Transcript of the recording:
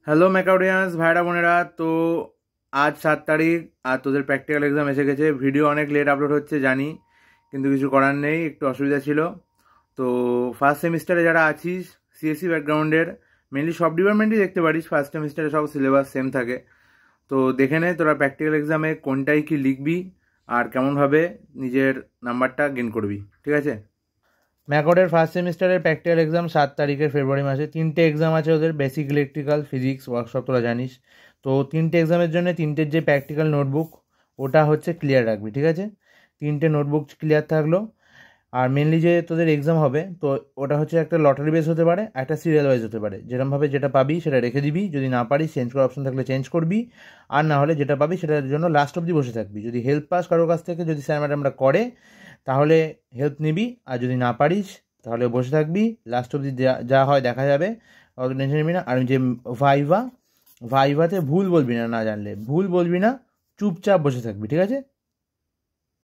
Hello ম্যাকাউডিয়ান্স ভাইরা বোনেরা। তো আজ 7 তারিখ আর তোদের প্র্যাকটিক্যাল এক্সাম এসে গেছে। ভিডিও অনেক লেট আপলোড হচ্ছে জানি, কিন্তু কিছু করার নেই, একটু অসুবিধা ছিল। তো ফার্স্ট সেমিস্টারে যারা আছিস সিএসসি ব্যাকগ্রাউন্ডের, মেনলি সব ডিপার্টমেন্টই দেখতে পারিস, ফার্স্ট সেমিস্টারে সব সিলেবাস সেম থাকে। তো দেখে নে তোরা প্র্যাকটিক্যাল এক্সামে কোনটাই কি লিখবি আর কেমনভাবে নিজের নাম্বারটা গেইন করবি, ঠিক আছে? ম্যাকডের ফার্স্ট সেমিস্টারের প্র্যাকটিক্যাল এক্সাম 7 তারিখে ফেব্রুয়ারি মাসে। 3টে এক্সাম আছে ওদের, বেসিক ইলেকট্রিক্যাল, ফিজিক্স, ওয়ার্কশপ, তোরা জানিস। তো 3টে এক্সামের জন্য 3টের যে প্র্যাকটিক্যাল নোটবুক ওটা হচ্ছে ক্লিয়ার রাখবি, ঠিক আছে? 3টে নোটবুক ক্লিয়ার থাকলো। আর মেনলি যে তোদের এক্সাম হবে, তো ওটা হচ্ছে একটা লটারি বেস হতে পারে, একটা সিরিয়াল ওয়াইজ হতে পারে। যেরকমভাবে যেটা পাবি সেটা রেখে দিবি, যদি না পারিস চেঞ্জ করার অপশন থাকলে চেঞ্জ করবি, আর না হলে যেটা পাবি সেটার জন্য লাস্ট অবধি বসে থাকবি। যদি হেল্প পাস কারোর কাছ থেকে, যদি স্যার ম্যাডামরা করে তাহলে হেল্প নিবি, আর যদি না পারিস তাহলে বসে থাকবি। লাস্ট অবধি যা হয় দেখা যাবে, অত টেনশন নিবি না। আর যে ভাইভাতে ভুল বলবি না, না জানলে ভুল বলবি না, চুপচাপ বসে থাকবি, ঠিক আছে?